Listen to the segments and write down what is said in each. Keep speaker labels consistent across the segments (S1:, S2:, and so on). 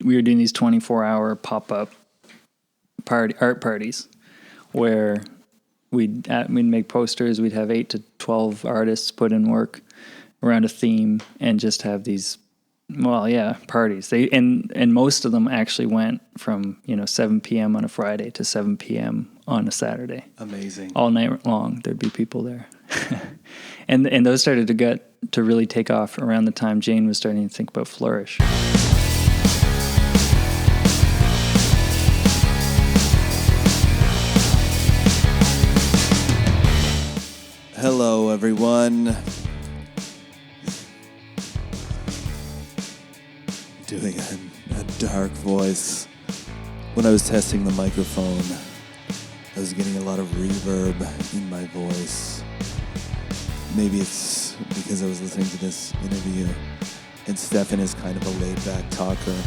S1: we were doing these 24-hour pop-up art parties where we'd make posters. We'd have 8 to 12 artists put in work around a theme and just have these, parties. And most of them actually went from 7 p.m. on a Friday to 7 p.m. on a Saturday.
S2: Amazing.
S1: All night long, there'd be people there. and those started to really take off around the time Jane was starting to think about Flourish.
S2: Hello, everyone. Doing a dark voice. When I was testing the microphone, I was getting a lot of reverb in my voice. Maybe it's because I was listening to this interview, and Stefan is kind of a laid-back talker,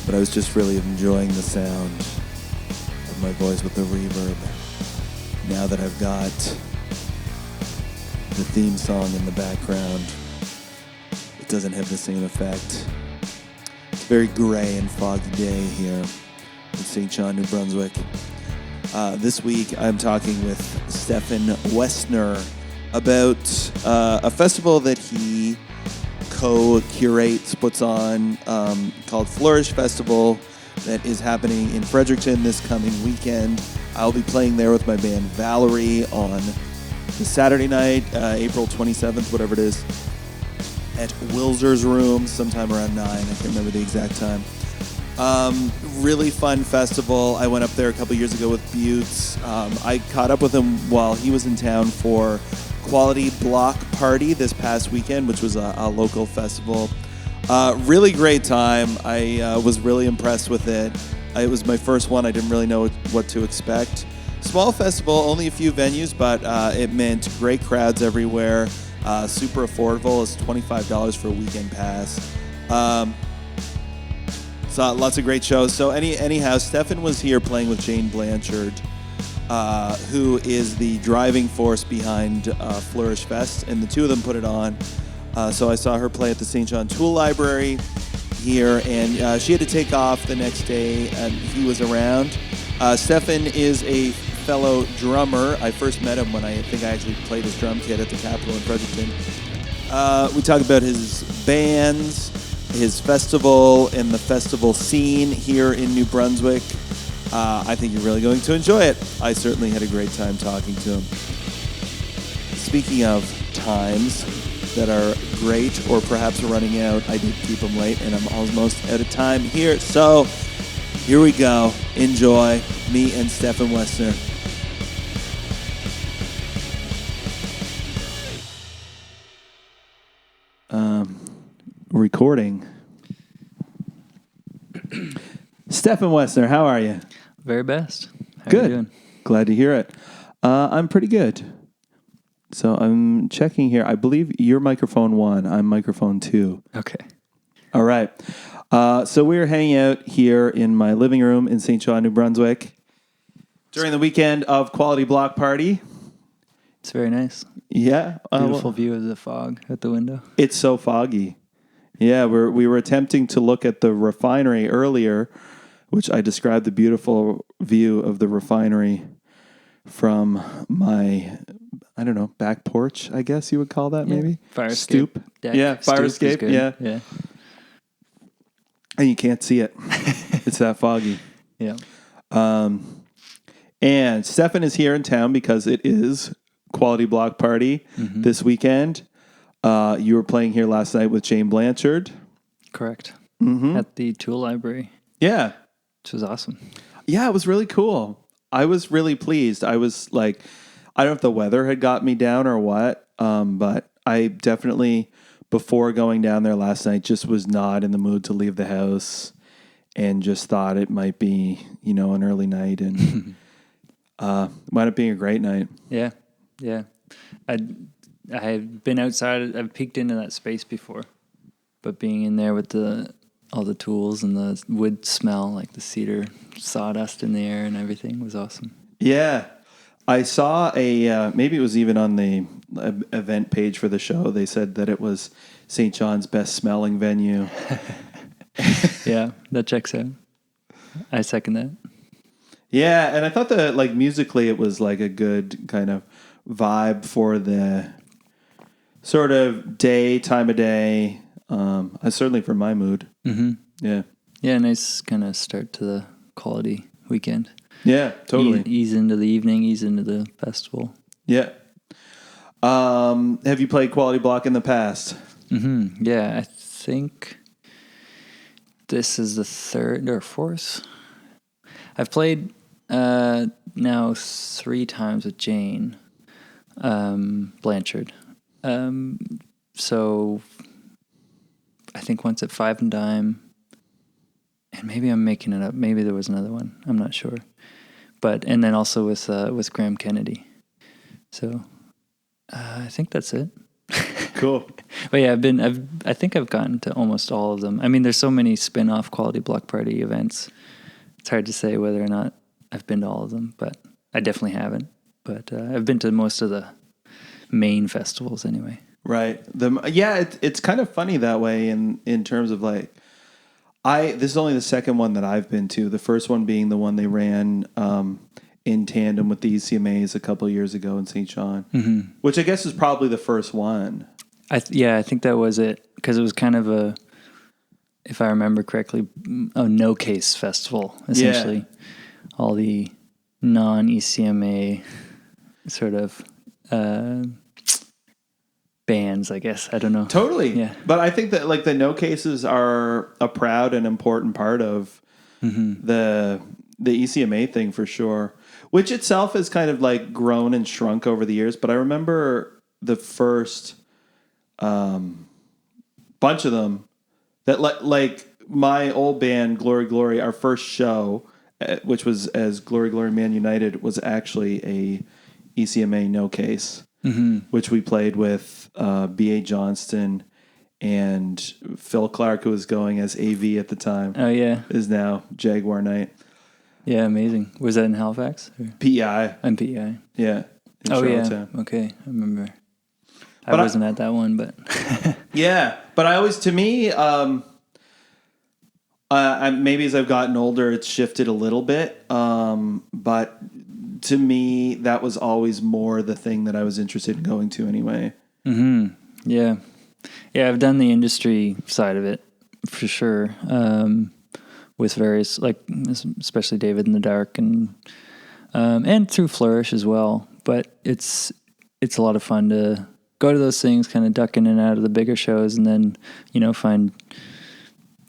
S2: but I was just really enjoying the sound of my voice with the reverb. Now that I've got the theme song in the background, it doesn't have the same effect. It's a very gray and foggy day here in St. John, New Brunswick. This week I'm talking with Stefan Westner about a festival that he co-curates, puts on, called Flourish Festival, that is happening in Fredericton this coming weekend. I'll be playing there with my band Valerie on the Saturday night, April 27th, whatever it is, at Wilzer's Room, sometime around 9. I can't remember the exact time. Really fun festival. I went up there a couple years ago with Buttes. I caught up with him while he was in town for Quality Block Party this past weekend, which was a local festival. Really great time. I was really impressed with it. It was my first one. I didn't really know what to expect. Small festival, only a few venues, but it meant great crowds everywhere. Super affordable. It's $25 for a weekend pass. So lots of great shows. So anyhow, Stefan was here playing with Jane Blanchard, who is the driving force behind Flourish Fest, and the two of them put it on. So I saw her play at the St. John Tool Library here, and she had to take off the next day, and he was around. Stefan is a fellow drummer. I first met him when I think I actually played his drum kit at the Capitol in Fredericton. We talk about his bands, his festival, and the festival scene here in New Brunswick. I think you're really going to enjoy it. I certainly had a great time talking to him. Speaking of times that are great or perhaps running out, I did keep them late, and I'm almost out of time here. So here we go. Enjoy me and Stefan Westner. Recording. Stefan Westner, how are you?
S1: Very best. How
S2: Good.
S1: are you doing?
S2: Glad to hear it. I'm pretty good. So I'm checking here. I believe you're microphone 1. I'm microphone 2.
S1: Okay.
S2: All right. So we're hanging out here in my living room in St. John, New Brunswick during the weekend of Quality Block Party.
S1: It's very nice.
S2: Yeah.
S1: Beautiful view of the fog at the window.
S2: It's so foggy. Yeah, we were attempting to look at the refinery earlier, which I described the beautiful view of the refinery from my, I don't know, back porch, I guess you would call that, maybe?
S1: Fire
S2: stoop.
S1: Deck.
S2: Yeah, fire escape. Yeah. And you can't see it. It's that foggy.
S1: Yeah.
S2: And Stefan is here in town because it is Quality Block Party this weekend. You were playing here last night with Jane Blanchard.
S1: Correct.
S2: Mm-hmm.
S1: At the Tool Library.
S2: Yeah.
S1: Which was awesome.
S2: Yeah, it was really cool. I was really pleased. I was like, I don't know if the weather had got me down or what, but I definitely, before going down there last night, just was not in the mood to leave the house and just thought it might be, an early night and wound up being a great night.
S1: Yeah. Yeah. I've been outside. I've peeked into that space before, but being in there with all the tools and the wood smell, like the cedar sawdust in the air and everything, was awesome.
S2: Yeah, I saw maybe it was even on the event page for the show. They said that it was St. John's best smelling venue,
S1: Yeah, that checks out. I second that.
S2: Yeah, and I thought that like musically it was like a good kind of vibe for the sort of time of day. Certainly for my mood.
S1: Mm-hmm.
S2: Yeah.
S1: Yeah, nice kind of start to the quality weekend.
S2: Yeah, totally.
S1: Ease into the evening, ease into the festival.
S2: Yeah. Have you played Quality Block in the past?
S1: Mm-hmm. Yeah, I think this is the third or fourth. I've played now 3 times with Jane Blanchard. So I think once at Five and Dime, and maybe I'm making it up. Maybe there was another one. I'm not sure. And then also with Graham Kennedy. So I think that's it.
S2: Cool.
S1: But yeah, I think I've gotten to almost all of them. I mean, there's so many spin-off Quality Block Party events. It's hard to say whether or not I've been to all of them, but I definitely haven't. But I've been to most of the main festivals anyway.
S2: Right. It's kind of funny that way in terms of like, this is only the second one that I've been to. The first one being the one they ran in tandem with the ECMAs a couple of years ago in St. John, mm-hmm. which I guess is probably the first one. I
S1: think that was it, because it was kind of if I remember correctly, a no-case festival, essentially. Yeah. All the non-ECMA sort of bands, I guess. I don't know.
S2: Totally.
S1: Yeah.
S2: But I think that like the no-cases are a proud and important part of mm-hmm. the ECMA thing for sure, which itself has kind of like grown and shrunk over the years. But I remember the first bunch of them that like my old band Glory Glory, our first show, which was as Glory Glory Man United, was actually a ECMA no case, mm-hmm. which we played with B.A. Johnston and Phil Clark, who was going as AV at the time.
S1: Oh yeah, is
S2: now Jaguar Knight.
S1: Yeah, amazing. Was that in Halifax? Or?
S2: PEI.
S1: And PEI.
S2: Yeah.
S1: Yeah. Okay, I remember. I wasn't at that one, but
S2: yeah. But I always, to me, maybe as I've gotten older, it's shifted a little bit. But to me, that was always more the thing that I was interested in going to anyway.
S1: Mm-hmm. Yeah. Yeah, I've done the industry side of it for sure. With various, like, especially David in the Dark and through Flourish as well. But it's a lot of fun to go to those things, kind of duck in and out of the bigger shows, and then, find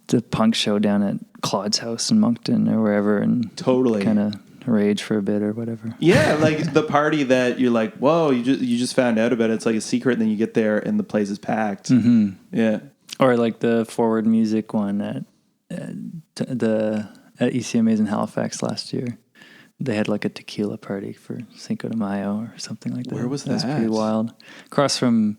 S1: the punk show down at Claude's house in Moncton or wherever, and
S2: totally
S1: kind of rage for a bit or whatever.
S2: Yeah, like the party that you're like, whoa, you just found out about it. It's like a secret, and then you get there and the place is packed.
S1: Mm-hmm.
S2: Yeah. Or
S1: like the Forward Music one at ECMAs in Halifax last year. They had like a tequila party for Cinco de Mayo or something like that.
S2: Where was that?
S1: That was pretty wild. Across from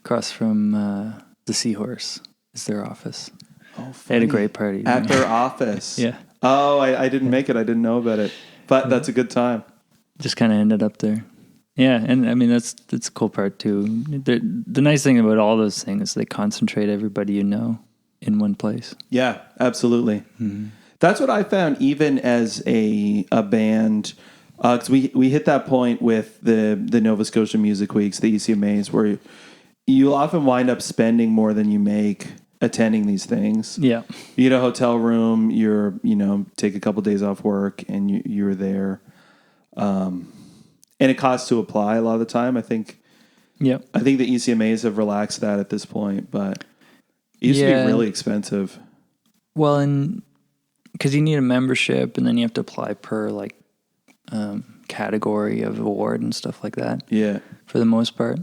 S1: the Seahorse is their office.
S2: Oh, funny.
S1: They had a great party
S2: at their office.
S1: Yeah.
S2: Oh, I didn't make it. I didn't know about it, but that's a good time.
S1: Just kind of ended up there. Yeah, and I mean that's a cool part too. The nice thing about all those things is they concentrate everybody in one place.
S2: Yeah, absolutely. Mm-hmm. That's what I found even as a band, because we hit that point with the Nova Scotia Music Weeks, the ECMAs, where you often wind up spending more than you make attending these things.
S1: Yeah.
S2: You get a hotel room, take a couple days off work, and you're there. And it costs to apply a lot of the time, I think.
S1: Yep.
S2: I think the ECMAs have relaxed that at this point, but it used to be really expensive.
S1: Well, and because you need a membership, and then you have to apply per category of award and stuff like that.
S2: Yeah.
S1: For the most part.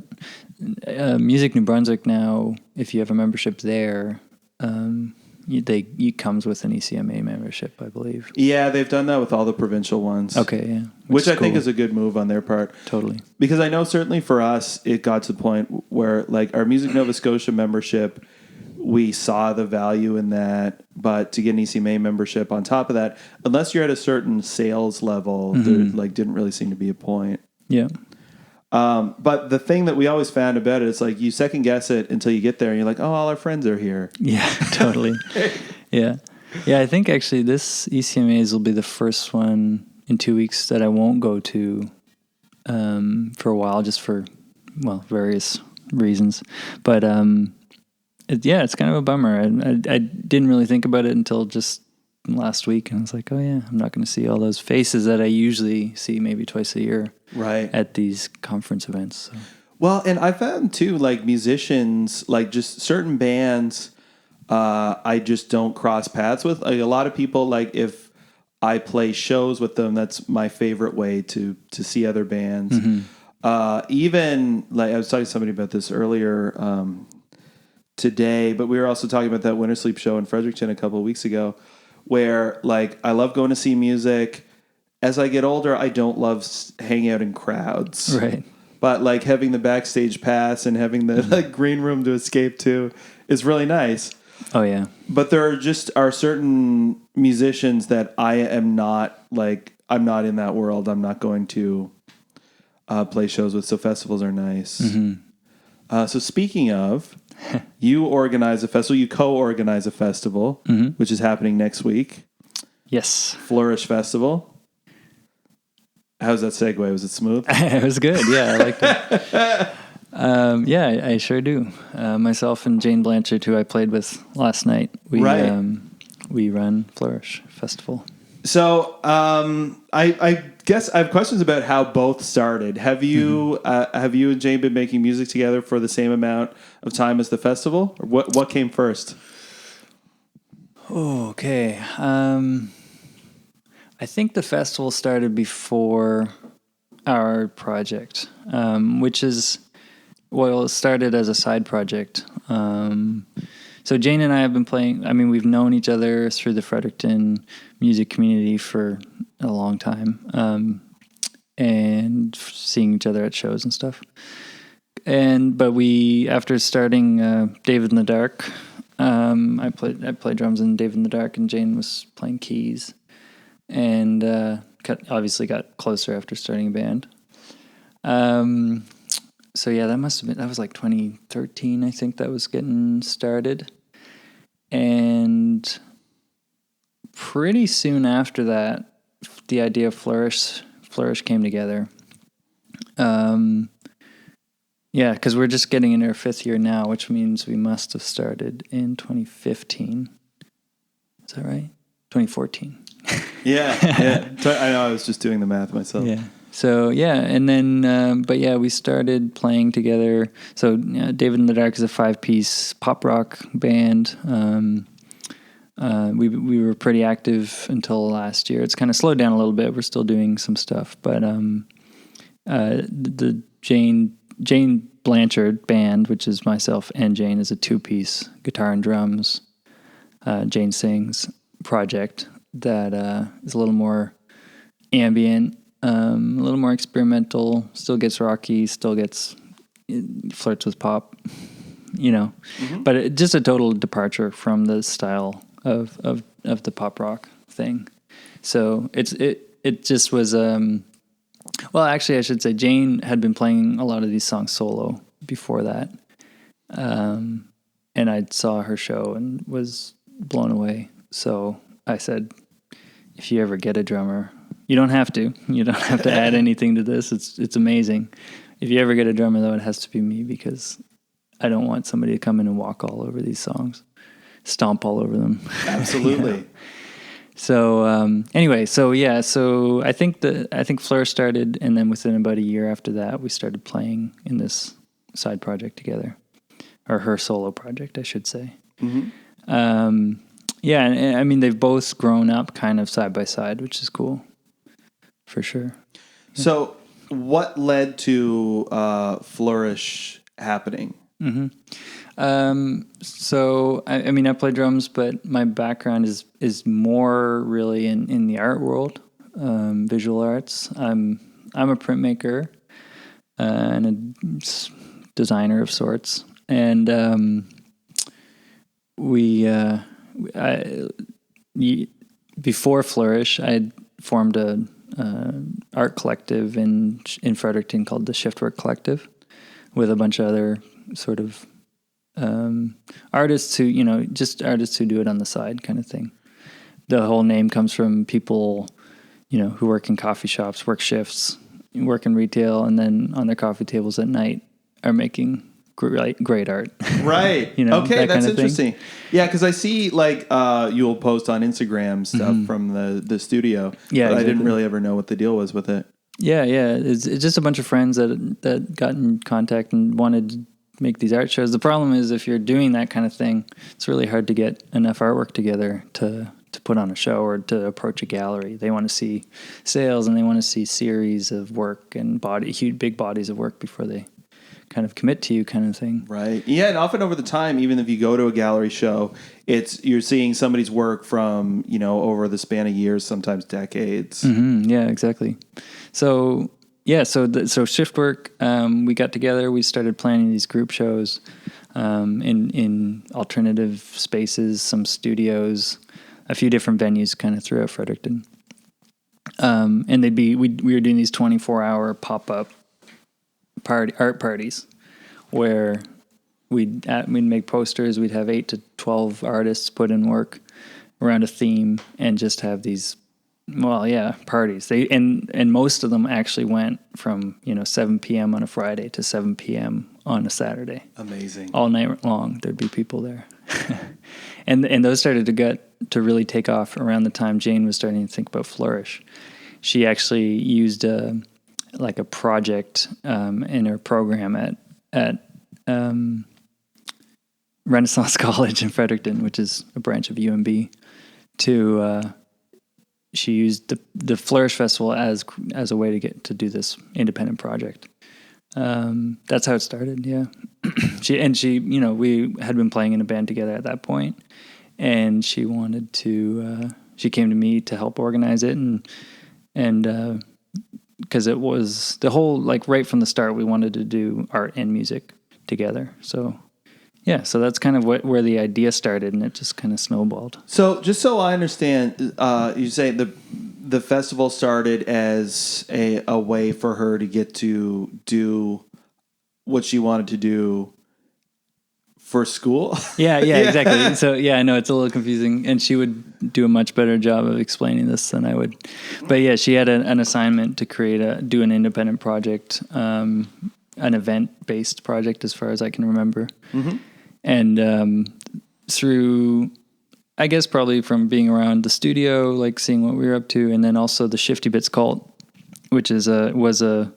S1: Music New Brunswick now, if you have a membership there, it comes with an ECMA membership, I believe.
S2: Yeah, they've done that with all the provincial ones.
S1: Okay, yeah.
S2: Which I think is a good move on their part.
S1: Totally.
S2: Because I know certainly for us, it got to the point where like our Music Nova Scotia membership, we saw the value in that, but to get an ECMA membership on top of that, unless you're at a certain sales level, mm-hmm. there didn't really seem to be a point.
S1: Yeah.
S2: But the thing that we always found about it is like you second guess it until you get there and you're like, oh, all our friends are here.
S1: Yeah, totally. Yeah. Yeah, I think actually this ECMAs will be the first one in 2 weeks that I won't go to for a while, just for, various reasons. But it's kind of a bummer. I didn't really think about it until just last week, and I was like, oh yeah, I'm not going to see all those faces that I usually see maybe twice a year at these conference events. So.
S2: Well, and I found too, like musicians, like just certain bands, I just don't cross paths with. Like a lot of people, like if I play shows with them, that's my favorite way to see other bands. Mm-hmm. Even like I was talking to somebody about this earlier today, but we were also talking about that Winter Sleep show in Fredericton a couple of weeks ago, where like I love going to see music. As I get older, I don't love hanging out in crowds.
S1: Right.
S2: But like having the backstage pass and having the like green room to escape to is really nice.
S1: Oh yeah.
S2: But there are certain musicians that I am not like. I'm not in that world. I'm not going to play shows with. So festivals are nice. Mm-hmm. So speaking of, you organize a festival. You co-organize a festival, mm-hmm. which is happening next week.
S1: Yes.
S2: Flourish Festival. How's that segue? Was it smooth?
S1: It was good. Yeah, I liked it. I sure do. Myself and Jane Blanchard, who I played with last night, we run Flourish Festival. So
S2: I guess I have questions about how both started. Have you and Jane been making music together for the same amount of time as the festival? Or what came first?
S1: Oh, okay. I think the festival started before our project, which is, it started as a side project. So Jane and I have been playing, we've known each other through the Fredericton music community for a long time, and seeing each other at shows and stuff. But after starting David in the Dark, I played drums in David in the Dark, and Jane was playing keys. And obviously got closer after starting a band. So yeah, that was like 2013, I think that was getting started. And pretty soon after that, the idea of Flourish came together. Because we're just getting into our 5th year now, which means we must have started in 2015. Is that right? 2014.
S2: Yeah. I know, I was just doing the math myself.
S1: Yeah. So, and then, we started playing together. So, David in the Dark is a 5-piece pop rock band. We were pretty active until last year. It's kind of slowed down a little bit. We're still doing some stuff. But the Jane Blanchard band, which is myself and Jane, is a 2-piece guitar and drums. Jane sings project that is a little more ambient, a little more experimental, still gets rocky, flirts with pop, mm-hmm. But just a total departure from the style of the pop rock thing. So it just was, actually I should say Jane had been playing a lot of these songs solo before that. And I saw her show and was blown away. So I said, if you ever get a drummer, you don't have to add anything to this. It's amazing. If you ever get a drummer, though, it has to be me, because I don't want somebody to come in and walk all over these songs, stomp all over them.
S2: Absolutely.
S1: So so I think Flourish started, and then within about a year after that, we started playing in this side project together, or her solo project, I should say. Mm-hmm. And they've both grown up kind of side by side, which is cool, for sure. Yeah.
S2: So what led to Flourish happening?
S1: Mm-hmm. I play drums, but my background is more really in the art world, visual arts. I'm a printmaker and a designer of sorts, and before Flourish, I formed a art collective in Fredericton called the Shiftwork Collective, with a bunch of other sort of artists who, just artists who do it on the side kind of thing. The whole name comes from people, who work in coffee shops, work shifts, work in retail, and then on their coffee tables at night are making great art.
S2: Right. Okay,
S1: that
S2: that's
S1: kind of
S2: interesting. Yeah, because I see you'll post on Instagram stuff from the studio.
S1: Yeah,
S2: but
S1: exactly.
S2: I didn't really ever know what the deal was with it.
S1: Yeah. It's just a bunch of friends that got in contact and wanted to make these art shows. The problem is if you're doing that kind of thing, it's really hard to get enough artwork together to put on a show or to approach a gallery. They want to see sales and they want to see series of work and huge big bodies of work before they kind of commit to you kind of thing.
S2: Right. Yeah, and often over the time, even if you go to a gallery show, you're seeing somebody's work from, over the span of years, sometimes decades.
S1: Mm-hmm. Yeah, exactly. So shift work, we got together, we started planning these group shows in alternative spaces, some studios, a few different venues kind of throughout Fredericton. And we were doing these 24-hour pop-up art parties where we'd make posters. We'd have 8 to 12 artists put in work around a theme and just have these, parties. And most of them actually went from 7 p.m. on a Friday to 7 p.m. on a Saturday.
S2: Amazing.
S1: All night long, there'd be people there. and those started to really take off around the time Jane was starting to think about Flourish. She actually used a project in her program at Renaissance College in Fredericton, which is a branch of UMB, she used the Flourish Festival as a way to do this independent project. That's how it started. Yeah. She we had been playing in a band together at that point, and she wanted to, she came to me to help organize it and because it was the whole, right from the start, we wanted to do art and music together. So yeah, so that's kind of where the idea started, and it just kind of snowballed.
S2: So just so I understand, you say the festival started as a way for her to get to do what she wanted to do for school?
S1: Yeah, exactly. So I know it's a little confusing, and she would do a much better job of explaining this than I would. But yeah, she had an assignment to do an independent project, an event-based project, as far as I can remember. Mm-hmm. And through, I guess probably from being around the studio, seeing what we were up to, and then also the Shifty Bits cult, which was a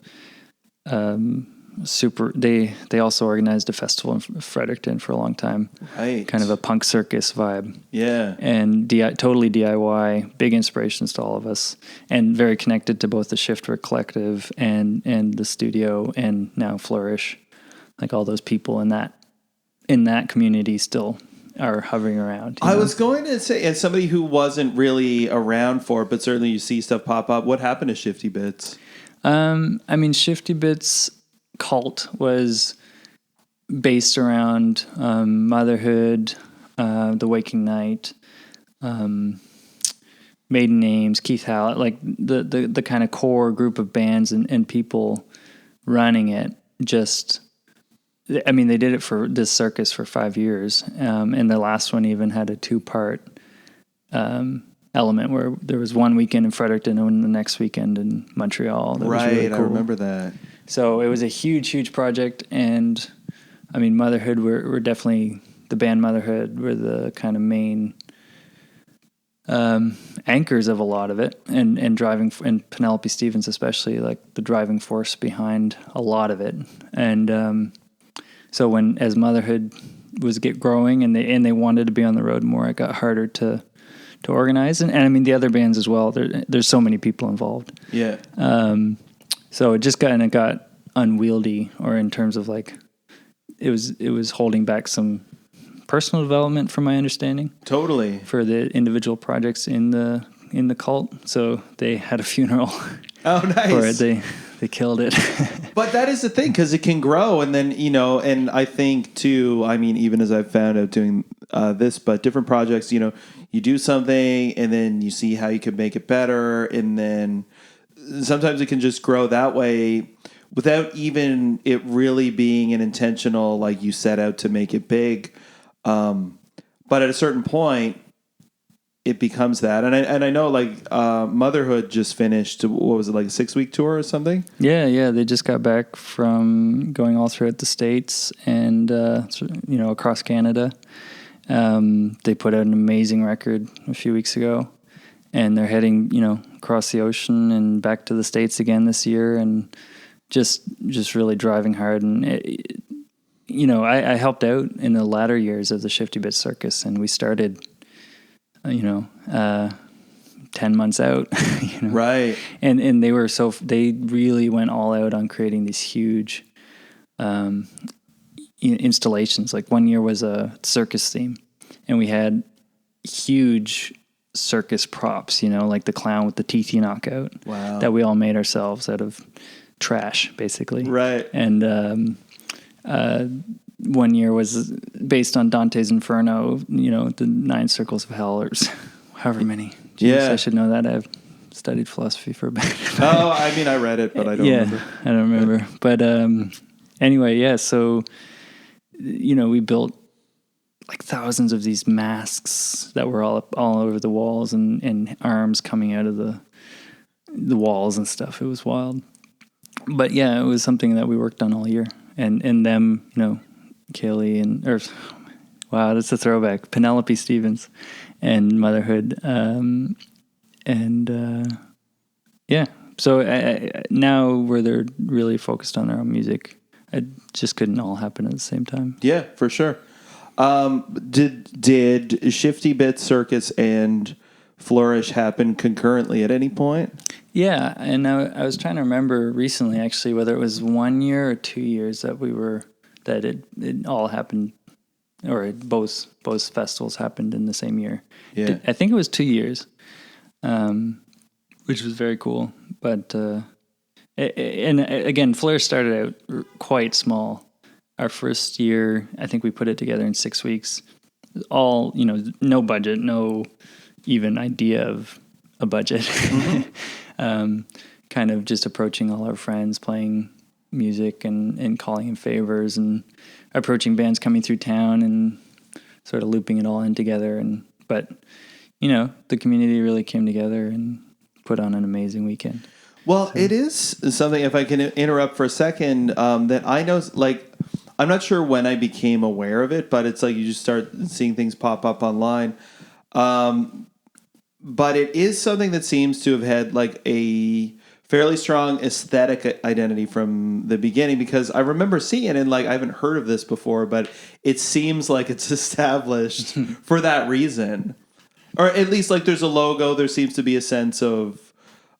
S1: super. They also organized a festival in Fredericton for a long time,
S2: right?
S1: Kind of a punk circus vibe,
S2: yeah,
S1: and totally DIY, big inspirations to all of us, and very connected to both the Shiftwork Collective and the studio, and now Flourish. All those people in that community still are hovering around.
S2: I was going to say, as somebody who wasn't really around for it, but certainly you see stuff pop up. What happened to Shifty Bits?
S1: Shifty Bits cult was based around motherhood, the waking night, maiden names, Keith Hallett, the kind of core group of bands and people running it. They did it for this circus for 5 years, and the last one even had a 2-part element where there was one weekend in Fredericton and the next weekend in Montreal. That was really cool.
S2: I remember that.
S1: So it was a huge project, and Motherhood were definitely, the band Motherhood were the kind of main anchors of a lot of it, and driving, and Penelope Stevens especially, the driving force behind a lot of it. And so as Motherhood was growing and they wanted to be on the road more, it got harder to organize, and the other bands as well. There's so many people involved.
S2: Yeah.
S1: So it just got unwieldy, or in terms of it was holding back some personal development, from my understanding.
S2: Totally.
S1: For the individual projects in the cult, so they had a funeral.
S2: Oh, nice.
S1: For it. They killed it.
S2: But that is the thing, because it can grow, and then and I think too. Even as I've found out doing this, but different projects, you do something, and then you see how you could make it better, and then sometimes it can just grow that way. without even it really being an intentional, like you set out to make it big. But at a certain point, it becomes that. And I know like Motherhood just finished, what was it, like a 6-week tour or something?
S1: Yeah. They just got back from going all throughout the States and, across Canada. They put out an amazing record a few weeks ago, and they're heading, across the ocean and back to the States again this year, and just really driving hard. And I helped out in the latter years of the Shifty Bit Circus, and we started 10 months out,
S2: Right.
S1: And they really went all out on creating these huge installations. Like one year was a circus theme, and we had huge circus props, like the clown with the teeth you knock out.
S2: Wow.
S1: That we all made ourselves out of trash, basically.
S2: Right.
S1: And one year was based on Dante's Inferno, the 9 circles of hell, or however many. Jeez, I should know that. I've studied philosophy for a bit.
S2: Oh, I mean, I read it, but I don't remember.
S1: I don't remember. But anyway, yeah, so, we built like thousands of these masks that were all over the walls, and arms coming out of the walls and stuff. It was wild. But yeah, it was something that we worked on all year. And them, Kaylee wow, that's a throwback. Penelope Stevens and Motherhood. So now where they're really focused on their own music, it just couldn't all happen at the same time.
S2: Yeah, for sure. Did Shifty Bit Circus and Flourish happen concurrently at any point?
S1: Yeah, and I was trying to remember recently, actually, whether it was 1 year or 2 years that it all happened, or both festivals happened in the same year.
S2: Yeah,
S1: I think it was 2 years, which was very cool. But and again, Flourish started out quite small. Our first year, I think we put it together in 6 weeks. All, no budget, no even idea of a budget. Mm-hmm. Kind of just approaching all our friends, playing music and calling in favors, and approaching bands coming through town, and sort of looping it all in together. But the community really came together and put on an amazing weekend.
S2: Well, it is something, if I can interrupt for a second, that I know, like, I'm not sure when I became aware of it, but it's like you just start seeing things pop up online. But it is something that seems to have had like a fairly strong aesthetic identity from the beginning, because I remember seeing it and like I haven't heard of this before, but it seems like it's established for that reason. Or at least like there's a logo, there seems to be a sense of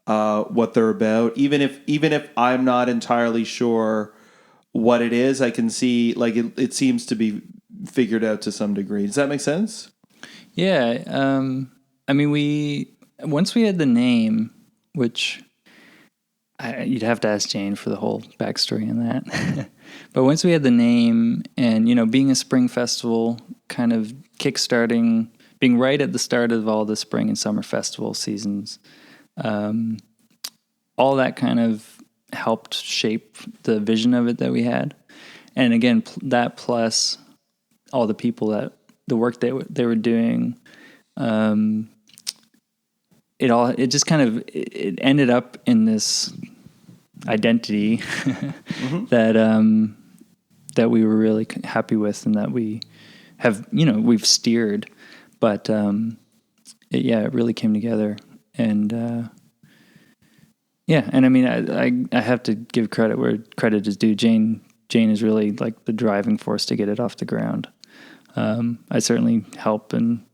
S2: what they're about. Even if I'm not entirely sure what it is, I can see like it seems to be figured out to some degree. Does that make sense?
S1: Yeah. I mean, once we had the name, which you'd have to ask Jane for the whole backstory on that. But once we had the name, and being a spring festival, kind of kickstarting, being right at the start of all the spring and summer festival seasons, all that kind of helped shape the vision of it that we had. And again, that plus all the people the work they were doing. It just kind of it ended up in this identity mm-hmm. that we were really happy with, and that we have we've steered, but it really came together. And and I mean I have to give credit where credit is due. Jane is really like the driving force to get it off the ground. I certainly help and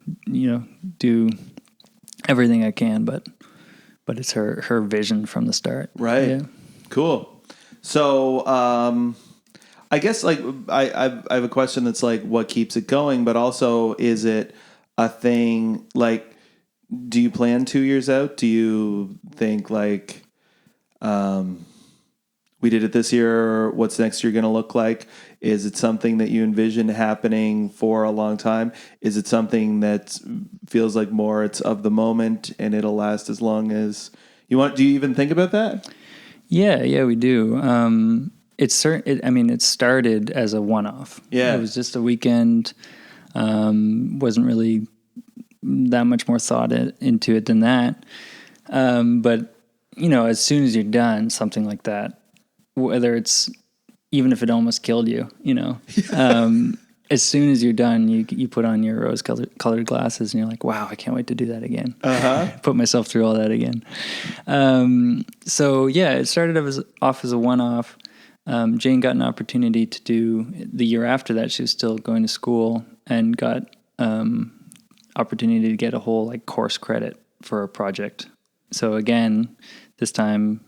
S1: do everything I can, but it's her vision from the start.
S2: Right.
S1: Yeah.
S2: Cool. So I guess like I have a question that's like, what keeps it going? But also, is it a thing like, do you plan 2 years out? Do you think like we did it this year, what's next year going to look like? Is it something that you envision happening for a long time? Is it something that feels like more it's of the moment and it'll last as long as you want? Do you even think about that?
S1: Yeah, we do. It started as a one-off.
S2: Yeah.
S1: It was just a weekend. Wasn't really that much more thought into it than that. But as soon as you're done, something like that, whether it's even if it almost killed you, as soon as you're done, you put on your rose-colored glasses and you're like, wow, I can't wait to do that again. Put myself through all that again. So yeah, it started off as a one-off. Jane got an opportunity to do the year after that. She was still going to school and got opportunity to get a whole course credit for a project. So again, this time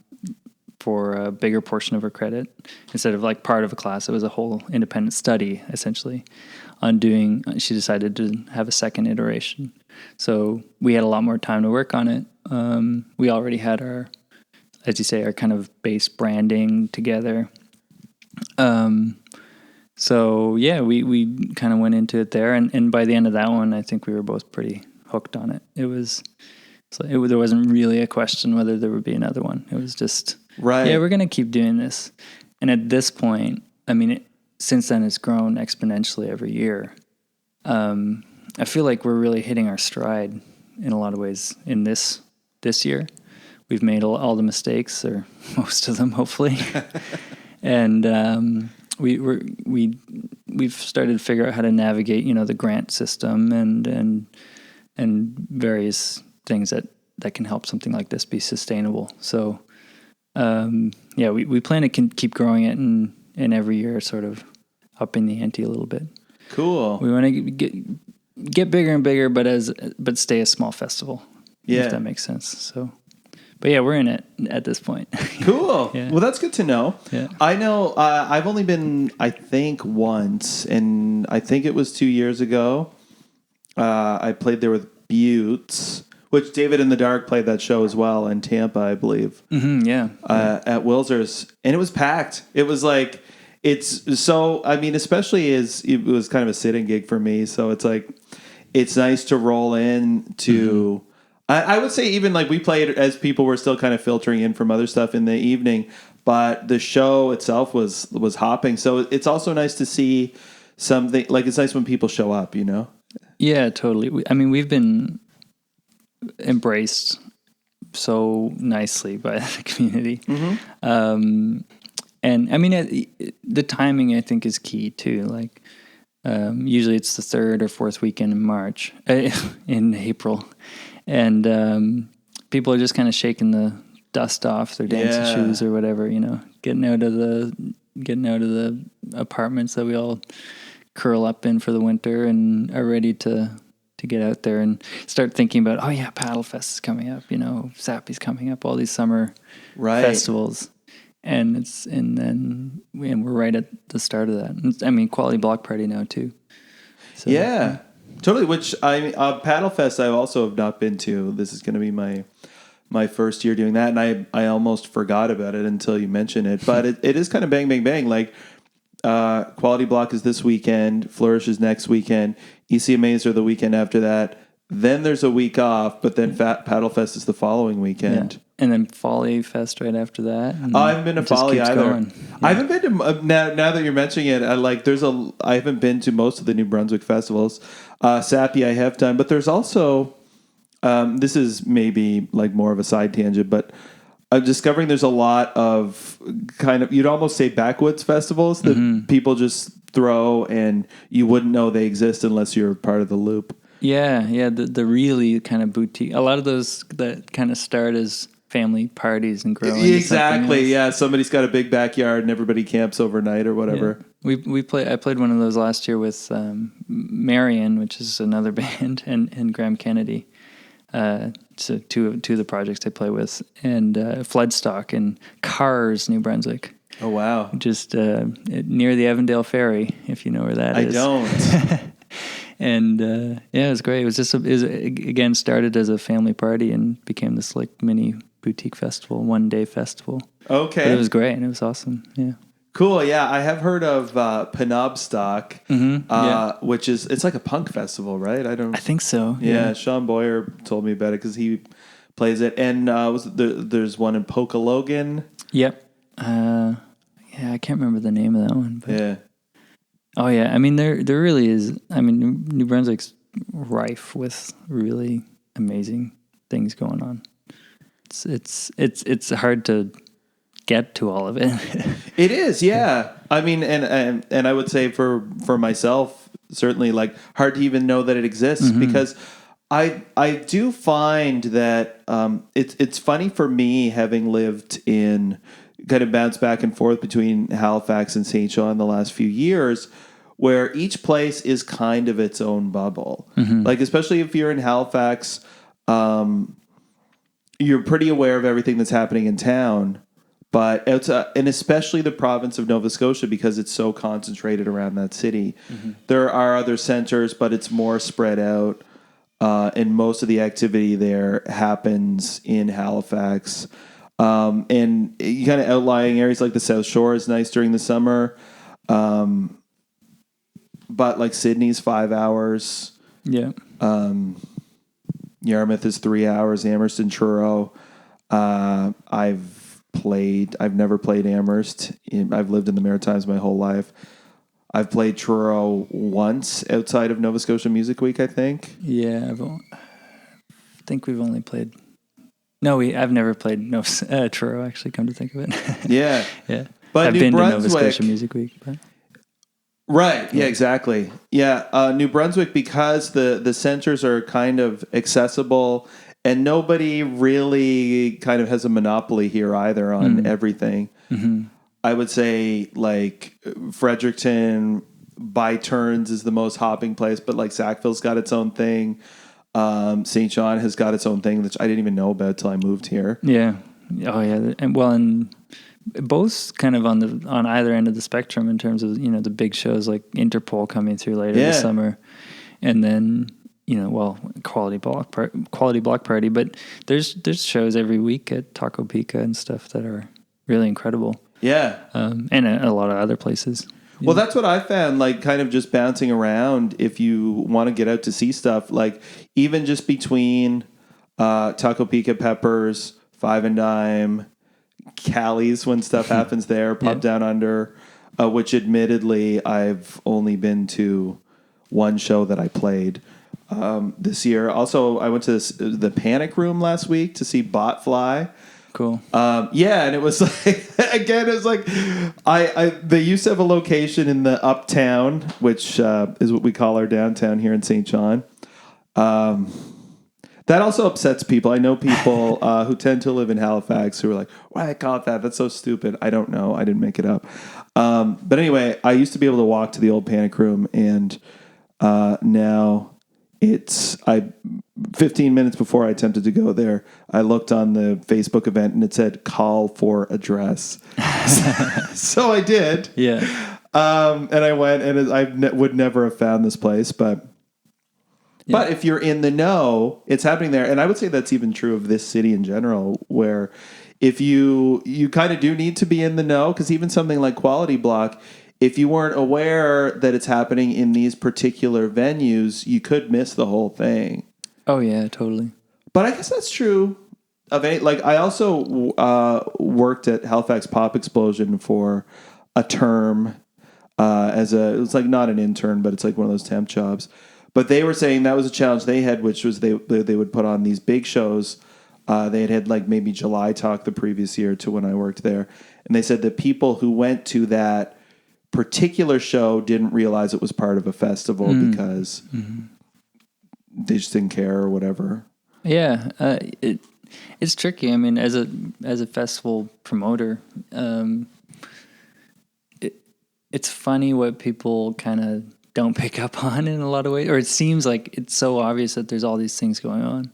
S1: for a bigger portion of her credit, instead of part of a class, it was a whole independent study essentially on doing. She decided to have a second iteration, so we had a lot more time to work on it. We already had our, as you say, our kind of base branding together. So yeah, we kind of went into it there, and by the end of that one, I think we were both pretty hooked on it. There wasn't really a question whether there would be another one. It was just, right. Yeah, we're going to keep doing this. And at this point, since then it's grown exponentially every year. I feel like we're really hitting our stride in a lot of ways in this year. We've made all the mistakes, or most of them, hopefully. And we've started to figure out how to navigate, the grant system and various things that can help something like this be sustainable. So, we plan to keep growing it and every year sort of upping the ante a little bit.
S2: Cool.
S1: We want to get bigger and bigger, but stay a small festival. Yeah. If that makes sense. So, but yeah, we're in it at this point.
S2: Cool.
S1: Yeah.
S2: Well, that's good to know.
S1: Yeah.
S2: I know I've only been, I think, once, and I think it was 2 years ago. I played there with Buttes, which David in the Dark played that show as well in Tampa, I believe.
S1: Mm-hmm, yeah.
S2: At Wilzer's. And it was packed. It was especially as it was kind of a sitting gig for me. So it's nice to roll in to, I would say even we played as people were still kind of filtering in from other stuff in the evening, but the show itself was hopping. So it's also nice to see something, it's nice when people show up,
S1: Yeah, totally. We've been embraced so nicely by the community. Mm-hmm. The timing, I think, is key too. Usually it's the third or fourth weekend in March, in April, and people are just kind of shaking the dust off their dancing shoes or whatever, getting out of the apartments that we all curl up in for the winter and are ready to get out there and start thinking about, oh yeah, Paddle Fest is coming up, Sappy's coming up, all these summer festivals. And we're right at the start of that. Quality Block Party now too. So,
S2: yeah, totally. Which Paddle Fest I also have not been to. This is going to be my first year doing that, and I almost forgot about it until you mentioned it. But it is kind of bang, bang, bang. Quality Block is this weekend. Flourish is next weekend. ECMAs are the weekend after that. Then there's a week off, but then Paddle Fest is the following weekend.
S1: Yeah. And then Folly Fest right after that.
S2: I haven't been to Folly either.
S1: Going. Yeah.
S2: I haven't been to now that you're mentioning it. I haven't been to most of the New Brunswick festivals. Sappy I have done, but there's also this is maybe more of a side tangent, but I'm discovering there's a lot of kind of, you'd almost say, backwoods festivals that people just throw and you wouldn't know they exist unless you're part of the loop.
S1: Yeah, the really kind of boutique. A lot of those that kind of start as family parties and grow.
S2: Exactly. Yeah, somebody's got a big backyard and everybody camps overnight or whatever.
S1: Yeah. I played one of those last year with Marion, which is another band, and Graham Kennedy. So two of the projects I play with, and Floodstock and Cars, New Brunswick.
S2: Oh wow!
S1: Just near the Avondale Ferry, if you know where that is.
S2: I don't.
S1: And it was great. It was again started as a family party and became this mini boutique festival, 1 day festival.
S2: Okay,
S1: but it was great and it was awesome. Yeah,
S2: cool. Yeah, I have heard of Penobstock, which it's like a punk festival, right? I think so. Yeah, Sean Boyer told me about it because he plays it. And there's one in Pokalogan.
S1: Yep. Yeah, I can't remember the name of that one. But
S2: Yeah.
S1: Oh yeah, I mean there really is. I mean New Brunswick's rife with really amazing things going on. It's hard to get to all of it.
S2: It is, yeah. I mean, and I would say for myself, certainly like hard to even know that it exists because I do find that it's funny for me having lived in kind of bounced back and forth between Halifax and St. John the last few years, where each place is kind of its own bubble. Like, especially if you're in Halifax, you're pretty aware of everything that's happening in town, but and especially the province of Nova Scotia, because it's so concentrated around that city. There are other centers, but it's more spread out, and most of the activity there happens in Halifax. And you kind of outlying areas like the South Shore is nice during the summer. But like Sydney's 5 hours.
S1: Yeah.
S2: Yarmouth is 3 hours. Amherst and Truro. I've never played Amherst. I've lived in the Maritimes my whole life. I've played Truro once outside of Nova Scotia Music Week, I think.
S1: Yeah. I think we've only played... No, I've never played Truro, actually, come to think of it.
S2: Yeah.
S1: Yeah.
S2: But
S1: I've
S2: New
S1: been
S2: Brunswick,
S1: to Nova Scotia Music Week. But.
S2: Right. Yeah, exactly. Yeah. New Brunswick, because the centers are kind of accessible and nobody really kind of has a monopoly here either on everything. I would say like Fredericton by turns is the most hopping place, but like Sackville's got its own thing. St. John has got its own thing that I didn't even know about till I moved here.
S1: Yeah. Oh yeah. And both kind of on either end of the spectrum in terms of, the big shows like Interpol coming through later this summer, and then, Quality Block Party, but there's shows every week at Taco Pica and stuff that are really incredible.
S2: Yeah.
S1: And a lot of other places.
S2: Well, that's what I found, like kind of just bouncing around. If you want to get out to see stuff, like even just between Taco Pica, Peppers, Five and Dime, Callie's when stuff happens there, Pub Down Under, which admittedly I've only been to one show that I played this year. Also, I went to the Panic Room last week to see Botfly.
S1: Cool.
S2: Yeah, and it was like, again, it was like, they used to have a location in the Uptown, which is what we call our downtown here in St. John. That also upsets people. I know people who tend to live in Halifax who are like, why do I call it that? That's so stupid. I don't know. I didn't make it up. But anyway, I used to be able to walk to the old Panic Room, and now 15 minutes before I attempted to go there, I looked on the Facebook event and it said call for address. So I did.
S1: Yeah.
S2: And I went, and I would never have found this place, but if you're in the know, it's happening there. And I would say that's even true of this city in general, where if you kind of do need to be in the know, because even something like Quality Block, if you weren't aware that it's happening in these particular venues, you could miss the whole thing.
S1: Oh yeah, totally.
S2: But I guess that's true of any. Like, I also worked at Halifax Pop Explosion for a term it's like not an intern, but it's like one of those temp jobs. But they were saying that was a challenge they had, which was they would put on these big shows. They had like maybe July Talk the previous year to when I worked there, and they said that people who went to that particular show didn't realize it was part of a festival because they just didn't care or whatever.
S1: Yeah, it's tricky. I mean, as a festival promoter, it's funny what people kind of don't pick up on in a lot of ways, or it seems like it's so obvious that there's all these things going on,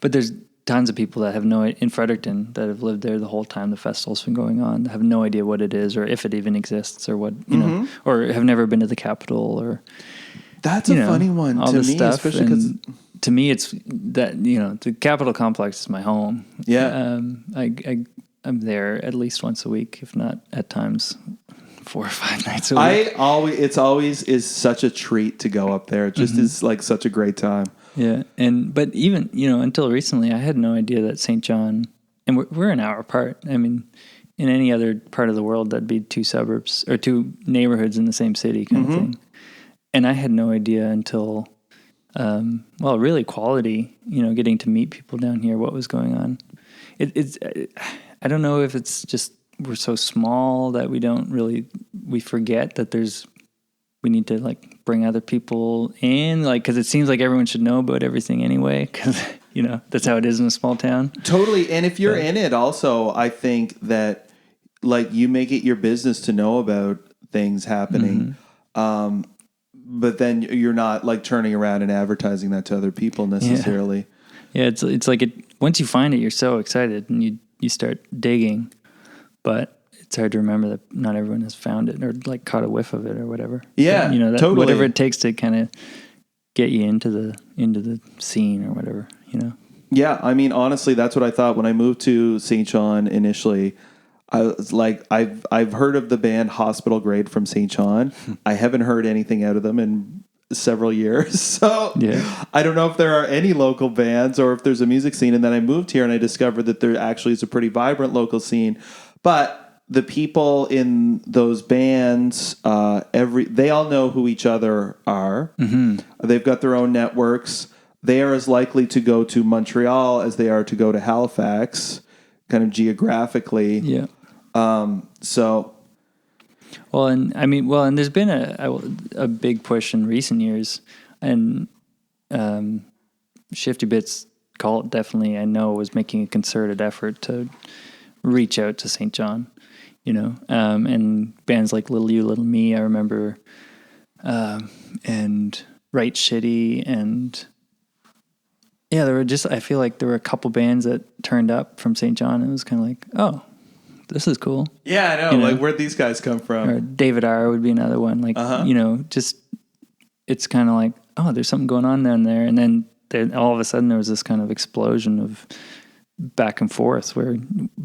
S1: but there's tons of people that have in Fredericton that have lived there the whole time the festival's been going on, have no idea what it is or if it even exists or what, know, or have never been to the Capitol or.
S2: That's a funny one
S1: all
S2: to
S1: this
S2: me,
S1: stuff.
S2: especially because
S1: to me it's that, the Capitol complex is my home.
S2: Yeah.
S1: I'm there at least once a week, if not at times 4 or 5 nights a week.
S2: It's always is such a treat to go up there. It just is like such a great time.
S1: Yeah. But even, until recently, I had no idea that St. John, and we're an hour apart. I mean, in any other part of the world, that'd be two suburbs or two neighborhoods in the same city kind of thing. And I had no idea until, really quality, getting to meet people down here, what was going on. I don't know if it's just we're so small that we forget that we need to like bring other people in, like, because it seems like everyone should know about everything anyway, because that's how it is in a small town.
S2: Totally. And if you're in it also, I think that like you make it your business to know about things happening. But then you're not like turning around and advertising that to other people necessarily.
S1: Yeah, it's like once you find it, you're so excited and you start digging, but it's hard to remember that not everyone has found it or like caught a whiff of it or whatever.
S2: Yeah,
S1: but,
S2: totally.
S1: Whatever it takes to kind of get you into the scene or whatever,
S2: Yeah, I mean, honestly, that's what I thought when I moved to St. John initially. I was like, I've heard of the band Hospital Grade from St. John. I haven't heard anything out of them in several years. So I don't know if there are any local bands or if there's a music scene. And then I moved here and I discovered that there actually is a pretty vibrant local scene. But the people in those bands, they all know who each other are. They've got their own networks. They are as likely to go to Montreal as they are to go to Halifax, kind of geographically.
S1: Yeah.
S2: So,
S1: and there's been a big push in recent years, and Shifty Bits Cult definitely, I know, was making a concerted effort to reach out to St. John, and bands like Little You, Little Me, I remember, and Right Shitty, and I feel like there were a couple bands that turned up from St. John. It was kind of like, oh, this is cool.
S2: Yeah, I know. Like, where'd these guys come from?
S1: Or David R. would be another one. Like, just, it's kind of like, oh, there's something going on down there. And then all of a sudden there was this kind of explosion of back and forth where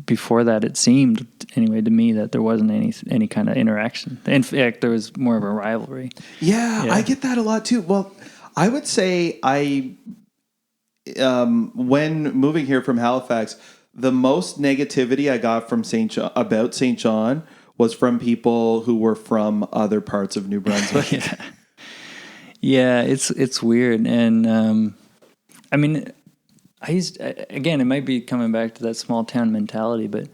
S1: before that it seemed, anyway, to me that there wasn't any kind of interaction. In fact, there was more of a rivalry.
S2: Yeah, I get that a lot too. Well, I would say when moving here from Halifax, the most negativity I got from about St. John was from people who were from other parts of New Brunswick.
S1: Yeah, it's weird. And I mean, again, it might be coming back to that small town mentality, but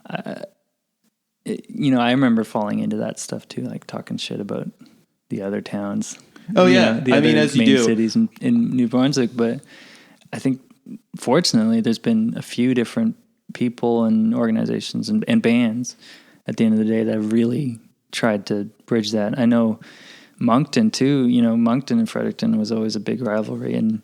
S1: I remember falling into that stuff too, like talking shit about the other towns.
S2: Oh yeah, I mean, as you do,
S1: cities in New Brunswick, but I think fortunately there's been a few different people and organizations and bands at the end of the day that have really tried to bridge that. I know Moncton too, Moncton and Fredericton was always a big rivalry, and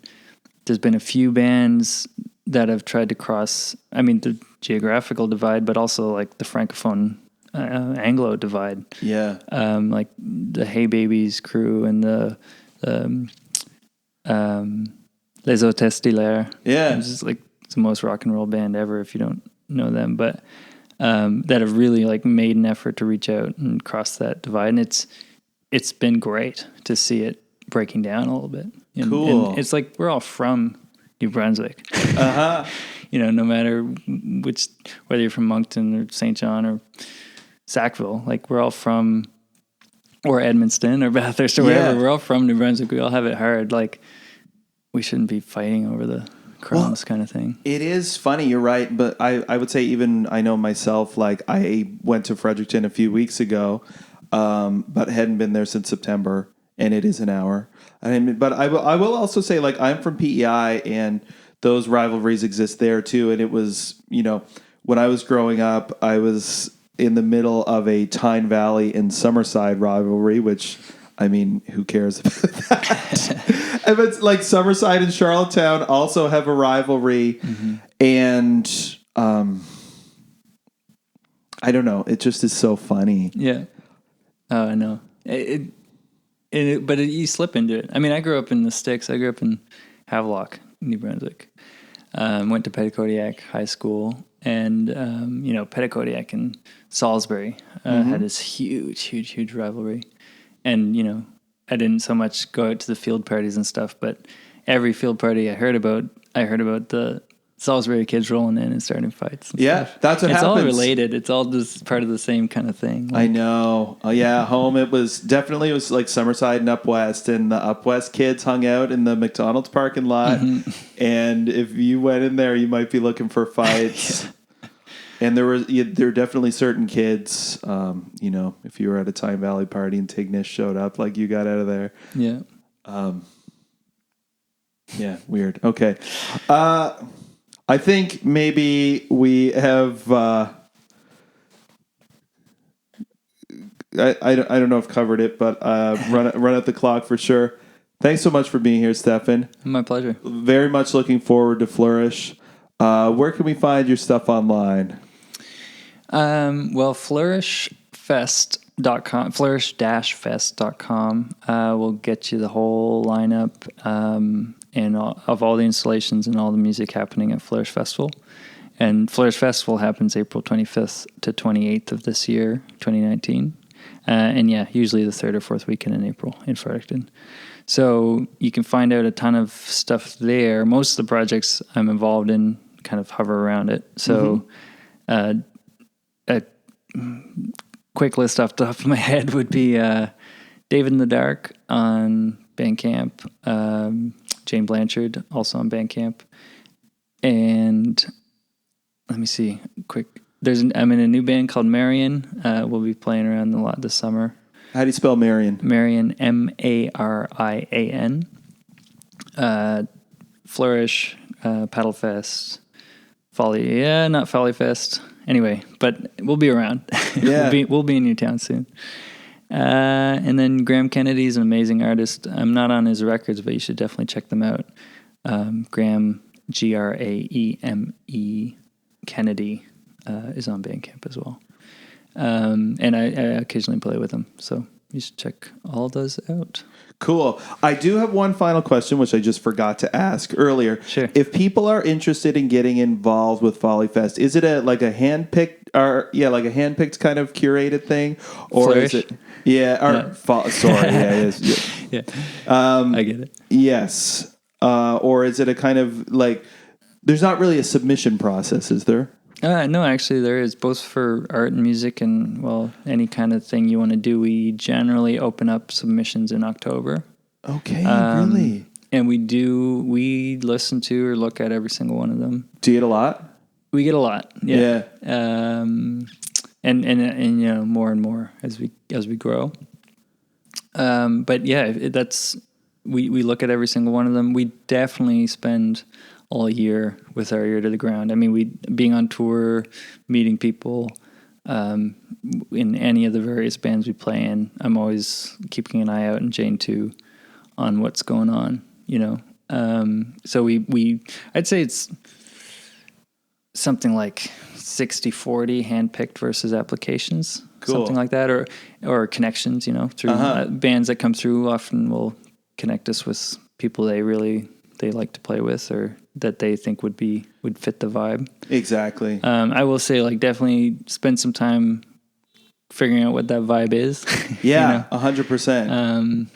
S1: there's been a few bands that have tried to cross, the geographical divide, but also like the Francophone Anglo divide.
S2: Yeah.
S1: Like the Hey Babies crew and the Les Hôtesses de l'Air.
S2: Yeah.
S1: It's just like it's the most rock and roll band ever if you don't know them, but that have really like made an effort to reach out and cross that divide. And it's been great to see it breaking down a little bit.
S2: Cool.
S1: And it's like we're all from New Brunswick. No matter whether you're from Moncton or St. John or Sackville, like we're all from, or Edmundston or Bathurst or wherever, we're all from New Brunswick. We all have it hard. Like we shouldn't be fighting over the crumbs kind of thing.
S2: It is funny, you're right, but I would say even I know myself, like I went to Fredericton a few weeks ago, but hadn't been there since September, and it is an hour. But I will also say, like, I'm from PEI, and those rivalries exist there too. And it was, when I was growing up, I was in the middle of a Tyne Valley and Summerside rivalry, which, who cares about that? And it's like Summerside and Charlottetown also have a rivalry, and I don't know. It just is so funny.
S1: Yeah. Oh, I know. But you slip into it. I grew up in the sticks. I grew up in Havelock, New Brunswick. Went to Petitcodiac High School, and Petitcodiac and Salisbury had this huge rivalry. And I didn't so much go out to the field parties and stuff, but every field party I heard about the Salisbury kids rolling in and starting fights. And stuff.
S2: That's what
S1: it's
S2: happens.
S1: It's all related. It's all just part of the same kind of thing.
S2: I know. Home, it was like Summerside and Up West, and the Up West kids hung out in the McDonald's parking lot. And if you went in there, you might be looking for fights. And there were definitely certain kids, if you were at a Time Valley party and Tignish showed up, like you got out of there.
S1: Yeah.
S2: Weird. Okay. I think maybe we have. I don't know if covered it, but run out the clock for sure. Thanks so much for being here, Stefan.
S1: My pleasure.
S2: Very much looking forward to Flourish. Where can we find your stuff online?
S1: Flourishfest.com, flourish-fest.com will get you the whole lineup and of all the installations and all the music happening at Flourish Festival. And Flourish Festival happens April 25th to 28th of this year, 2019. Usually the third or fourth weekend in April in Fredericton. So you can find out a ton of stuff there. Most of the projects I'm involved in kind of hover around it. So a quick list off the top of my head would be David in the Dark on Bandcamp, Jane Blanchard also on Bandcamp, and let me see, quick. I'm in a new band called Marion. We'll be playing around a lot this summer.
S2: How do you spell Marion?
S1: Marion, Marian. Flourish, Paddlefest, Folly. Yeah, not Folly Fest. Anyway, but we'll be around.
S2: Yeah.
S1: we'll be in your town soon. And then Graham Kennedy's an amazing artist. I'm not on his records, but you should definitely check them out. Graham, Graeme Kennedy, is on Bandcamp as well. And I occasionally play with him, so you should check all those out.
S2: Cool. I do have one final question, which I just forgot to ask earlier.
S1: Sure.
S2: If people are interested in getting involved with Folly Fest, is it a handpicked kind of curated thing, or
S1: Flourish?
S2: is it? Yeah. Sorry. Yeah.
S1: Yeah. I get it.
S2: Yes. Or is it a kind of like? There's not really a submission process, is there?
S1: No, actually there is, both for art and music and, any kind of thing you want to do. We generally open up submissions in October.
S2: Okay, really?
S1: And we listen to or look at every single one of them.
S2: Do you get a lot? We
S1: get a lot, yeah. And more and more as we grow. But yeah, we look at every single one of them. We definitely spend all year with our ear to the ground. I mean, being on tour, meeting people, in any of the various bands we play in, I'm always keeping an eye out, and Jane too, on what's going on, So I'd say it's something like 60-40 handpicked versus applications,
S2: cool.
S1: Something like that, or connections, through bands that come through often will connect us with people they like to play with, or that they think would fit the vibe.
S2: Exactly.
S1: I will say, definitely spend some time figuring out what that vibe is.
S2: Yeah, 100%.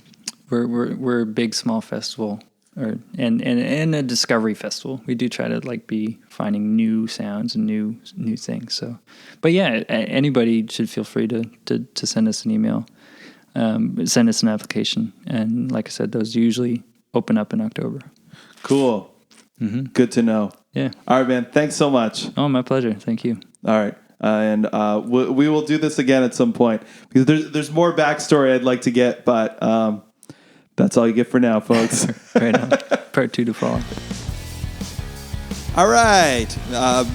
S1: We're a big small festival, and a discovery festival. We do try to be finding new sounds and new things. So, but yeah, anybody should feel free to send us an email, send us an application, and like I said, those usually open up in October.
S2: Cool. Mm-hmm. Good to know.
S1: Yeah.
S2: All right, man. Thanks so much.
S1: Oh, my pleasure. Thank you.
S2: All right. And we will do this again at some point, because there's more backstory I'd like to get, but that's all you get for now, folks.
S1: Right on. Part 2 to follow.
S2: All right.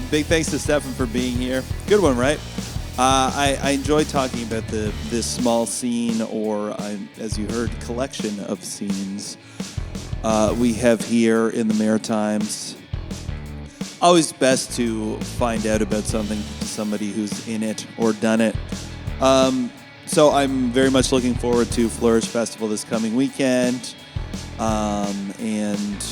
S2: Big thanks to Stefan for being here. Good one, right? I enjoy talking about this small scene, or as you heard, collection of scenes we have here in the Maritimes. Always best to find out about something to somebody who's in it or done it. So I'm very much looking forward to Flourish Festival this coming weekend. And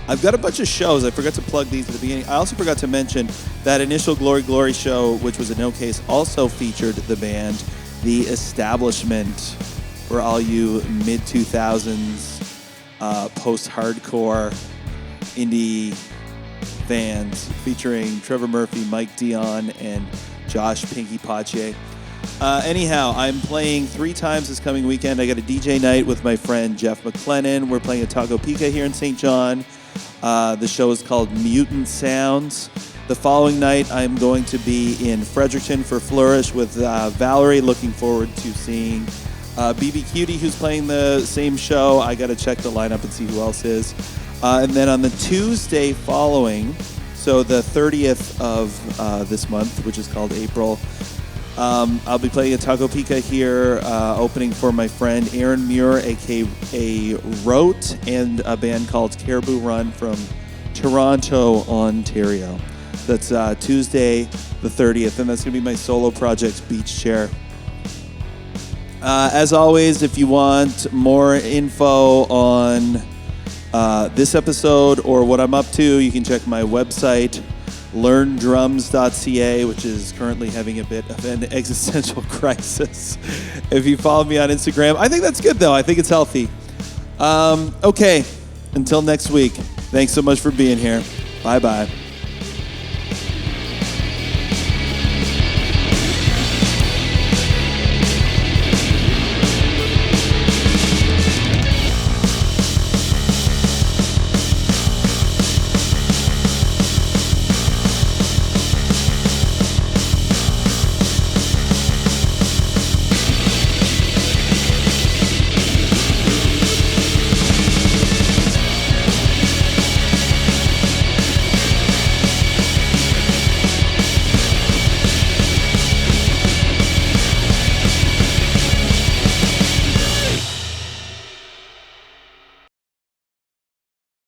S2: I've got a bunch of shows. I forgot to plug these at the beginning. I also forgot to mention that initial Glory Glory show, which was a no case, also featured the band The Establishment, for all you mid-2000s post-hardcore indie bands featuring Trevor Murphy, Mike Dion, and Josh Pinky Pache. Anyhow, I'm playing 3 times this coming weekend. I got a DJ night with my friend Jeff McLennan. We're playing at Taco Pica here in St. John. The show is called Mutant Sounds. The following night, I'm going to be in Fredericton for Flourish with Valerie. Looking forward to seeing BB Cutie, who's playing the same show. I got to check the lineup and see who else is. And then on the Tuesday following, so the 30th of this month, which is called April, I'll be playing at Taco Pica here, opening for my friend Aaron Muir, a.k.a. Rote, and a band called Caribou Run from Toronto, Ontario. That's Tuesday the 30th, and that's going to be my solo project, Beach Chair. As always, if you want more info on this episode or what I'm up to, you can check my website, learndrums.ca, which is currently having a bit of an existential crisis. If you follow me on Instagram, I think that's good, though. I think it's healthy. Okay, until next week, thanks so much for being here. Bye-bye.